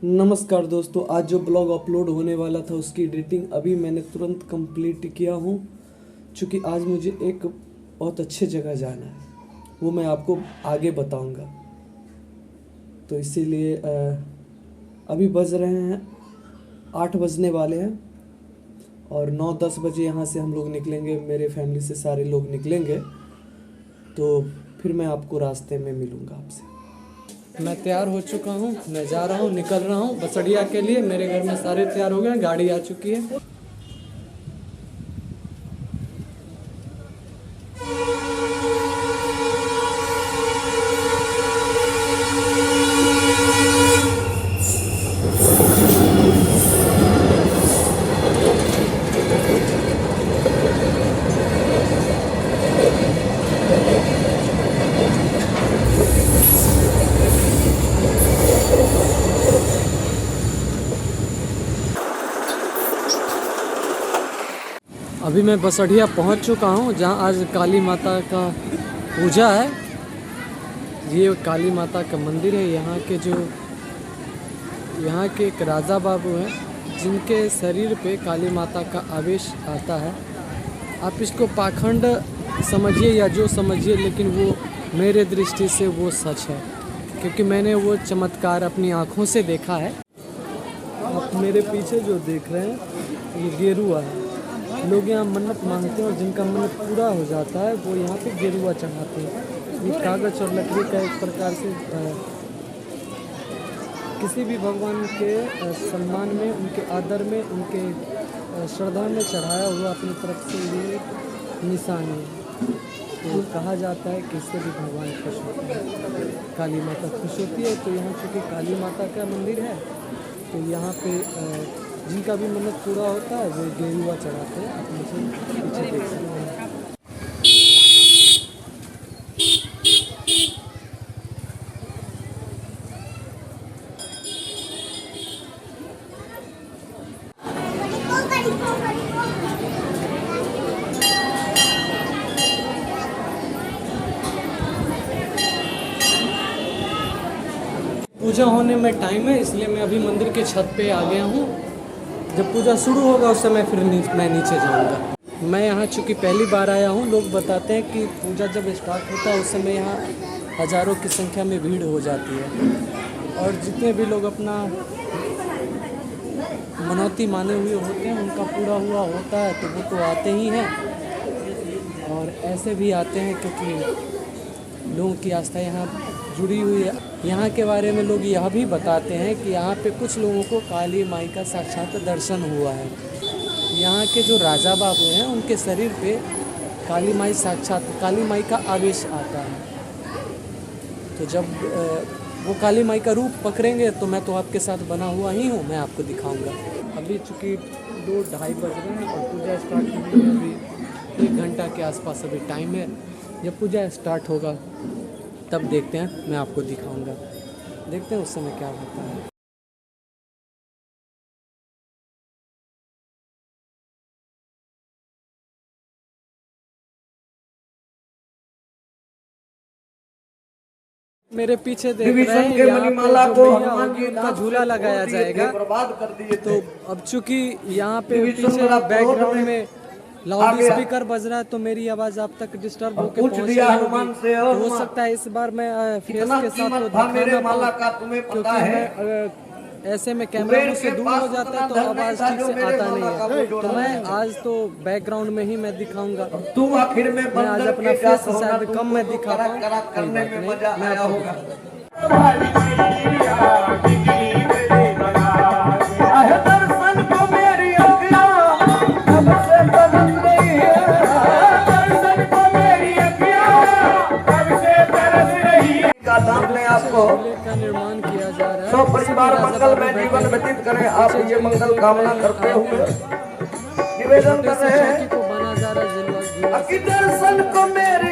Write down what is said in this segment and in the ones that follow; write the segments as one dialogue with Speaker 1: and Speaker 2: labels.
Speaker 1: नमस्कार दोस्तों, आज जो ब्लॉग अपलोड होने वाला था उसकी एडिटिंग अभी मैंने तुरंत कंप्लीट किया हूँ। क्योंकि आज मुझे एक बहुत अच्छे जगह जाना है, वो मैं आपको आगे बताऊँगा। तो इसीलिए अभी बज रहे हैं 8 बजने वाले हैं और 9-10 बजे यहाँ से हम लोग निकलेंगे। मेरे फैमिली से सारे लोग निकलेंगे, तो फिर मैं आपको रास्ते में मिलूँगा आपसे। मैं तैयार हो चुका हूँ, मैं जा रहा हूँ, निकल रहा हूँ बसड़िया के लिए। मेरे घर में सारे तैयार हो गए, गाड़ी आ चुकी है। अभी मैं बसड़िया पहुंच चुका हूं, जहां आज काली माता का पूजा है। ये काली माता का मंदिर है। यहाँ के एक राजा बाबू हैं, जिनके शरीर पे काली माता का आवेश आता है। आप इसको पाखंड समझिए या जो समझिए, लेकिन वो मेरे दृष्टि से वो सच है, क्योंकि मैंने वो चमत्कार अपनी आँखों से देखा है। आप मेरे पीछे जो देख रहे हैं ये गेरुआ है। लोग यहाँ मन्नत मांगते हैं और जिनका मन्नत पूरा हो जाता है वो यहाँ पे गेरुआ चढ़ाते हैं। ये कागज़ और लकड़ी का एक प्रकार से किसी भी भगवान के सम्मान में, उनके आदर में, उनके श्रद्धा में चढ़ाया हुआ अपनी तरफ से ये निशानी है। तो कहा जाता है कि इससे भी भगवान खुश होते हैं, काली माता खुश होती है। तो यहाँ चूँकि काली माता का मंदिर है, तो यहाँ पे जिनका भी मन्नत पूरा होता है वो गेरुआ चढ़ाते हैं। आप मुझे पीछे देख सकते हैं। पूजा होने में टाइम है, इसलिए मैं अभी मंदिर के छत पे आ गया हूँ। जब पूजा शुरू होगा उस समय फिर मैं नीचे जाऊंगा। मैं यहाँ चूँकि पहली बार आया हूँ, लोग बताते हैं कि पूजा जब स्टार्ट होता है उस समय यहाँ हज़ारों की संख्या में भीड़ हो जाती है। और जितने भी लोग अपना मनौती माने हुए होते हैं, उनका पूरा हुआ होता है, तो वो तो आते ही हैं। और ऐसे भी आते हैं क्योंकि लोगों की आस्था यहाँ जुड़ी हुई है। यहाँ के बारे में लोग यह भी बताते हैं कि यहाँ पे कुछ लोगों को काली माई का साक्षात दर्शन हुआ है। यहाँ के जो राजा बाबू हैं, उनके शरीर पे काली माई का आवेश आता है। तो जब वो काली माई का रूप पकड़ेंगे तो मैं तो आपके साथ बना हुआ ही हूँ, मैं आपको दिखाऊंगा। अभी चूँकि 2-2:30 बज रहे हैं और पूजा स्टार्ट होने में अभी 1 घंटा के आसपास अभी टाइम है। जब पूजा स्टार्ट होगा तब देखते हैं, मैं आपको दिखाऊंगा। देखते हैं उस समय क्या होता है। मेरे पीछे देख रहे हैं, यहाँ पे जो उनका झूला लगाया जाएगा। तो अब चूंकि यहाँ पे पीछे बैकग्राउंड में लाउड स्पीकर बज रहा है, तो मेरी आवाज़ आप तक डिस्टर्ब होकर पहुँच रही होगी। तो हो सकता है इस बार मैं फेस के साथ तो दिखाना पाऊँ, क्योंकि मैं ऐसे में कैमरा से दूर हो जाता है तो आवाज़ ठीक से आता नहीं है। तो मैं आज तो बैकग्राउंड में ही मैं दिखाऊंगा। मैं आज अपना फेस शायद कम में दिखा पाऊँ, मैं आपको आपको का निर्माण किया जा रहा है।
Speaker 2: सब परिवार मंगल में जीवन व्यतीत करें, आप ये मंगल कामना करते हुए निवेदन कर रहे हैं
Speaker 1: को बना जा रहा है।
Speaker 2: दर्शन को मेरे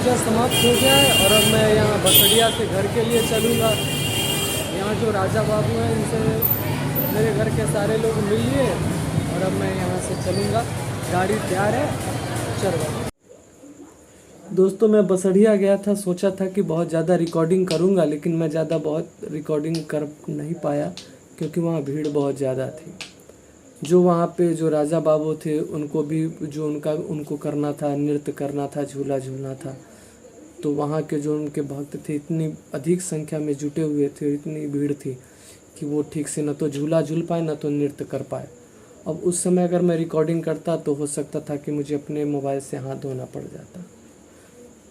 Speaker 1: पूजा समाप्त हो गया है और अब मैं यहाँ बसड़िया से घर के लिए चलूँगा। यहाँ जो राजा बाबू हैं इनसे मेरे घर के सारे लोग मिल लिए और अब मैं यहाँ से चलूँगा। गाड़ी तैयार है, चलो। दोस्तों मैं बसड़िया गया था, सोचा था कि बहुत ज़्यादा रिकॉर्डिंग करूँगा, लेकिन मैं ज़्यादा बहुत रिकॉर्डिंग कर नहीं पाया क्योंकि वहाँ भीड़ बहुत ज़्यादा थी। जो वहाँ पे जो राजा बाबू थे उनको भी जो उनको करना था, नृत्य करना था, झूला झूलना था, तो वहाँ के जो उनके भक्त थे इतनी अधिक संख्या में जुटे हुए थे, इतनी भीड़ थी कि वो ठीक से न तो झूला झूल पाए न तो नृत्य कर पाए। अब उस समय अगर मैं रिकॉर्डिंग करता तो हो सकता था कि मुझे अपने मोबाइल से हाथ धोना पड़ जाता।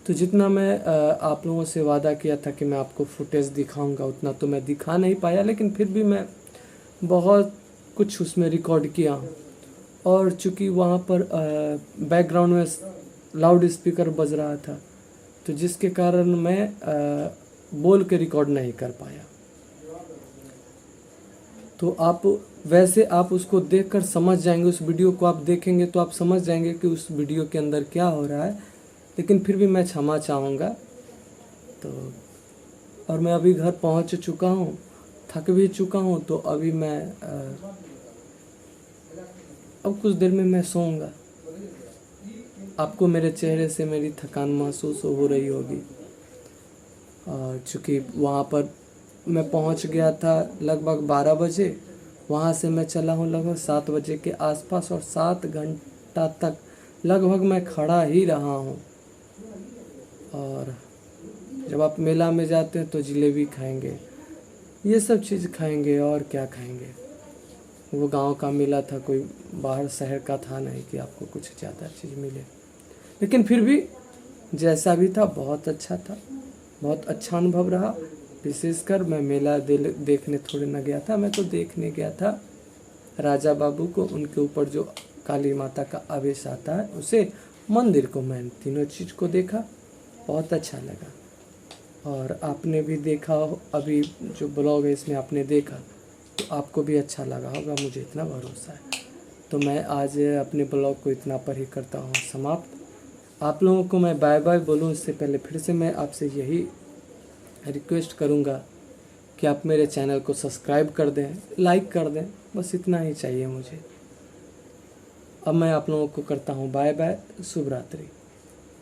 Speaker 1: तो जितना मैं आप लोगों से वादा किया था कि मैं आपको फुटेज दिखाऊंगा उतना तो मैं दिखा नहीं पाया, लेकिन फिर भी मैं बहुत कुछ उसमें रिकॉर्ड किया हूँ। और चूँकि वहाँ पर बैकग्राउंड में लाउड स्पीकर बज रहा था तो जिसके कारण मैं बोल के रिकॉर्ड नहीं कर पाया। तो आप वैसे आप उसको देखकर समझ जाएंगे, उस वीडियो को आप देखेंगे तो आप समझ जाएंगे कि उस वीडियो के अंदर क्या हो रहा है, लेकिन फिर भी मैं क्षमा चाहूँगा। तो और मैं अभी घर पहुँच चुका हूँ, थक भी चुका हूँ, तो अभी मैं अब कुछ देर में मैं सोऊंगा। आपको मेरे चेहरे से मेरी थकान महसूस हो रही होगी। और चूँकि वहाँ पर मैं पहुँच गया था लगभग 12 बजे, वहाँ से मैं चला हूँ लगभग 7 बजे के आसपास और 7 घंटा तक लगभग मैं खड़ा ही रहा हूँ। और जब आप मेला में जाते हैं तो जलेबी खाएंगे, ये सब चीज़ खाएंगे और क्या खाएंगे। वो गांव का मेला था, कोई बाहर शहर का था नहीं कि आपको कुछ ज़्यादा चीज़ मिले, लेकिन फिर भी जैसा भी था बहुत अच्छा था, बहुत अच्छा अनुभव रहा। विशेषकर मैं मेला देखने थोड़े न गया था, मैं तो देखने गया था राजा बाबू को, उनके ऊपर जो काली माता का आवेश आता है उसे, मंदिर को, मैं तीनों चीज़ को देखा, बहुत अच्छा लगा। और आपने भी देखा, अभी जो ब्लॉग है इसमें आपने देखा तो आपको भी अच्छा लगा होगा, मुझे इतना भरोसा है। तो मैं आज अपने ब्लॉग को इतना पर ही करता हूँ समाप्त। आप लोगों को मैं बाय बाय बोलूँ इससे पहले फिर से मैं आपसे यही रिक्वेस्ट करूँगा कि आप मेरे चैनल को सब्सक्राइब कर दें, लाइक कर दें, बस इतना ही चाहिए मुझे। अब मैं आप लोगों को करता हूँ बाय बाय, शुभ रात्रि।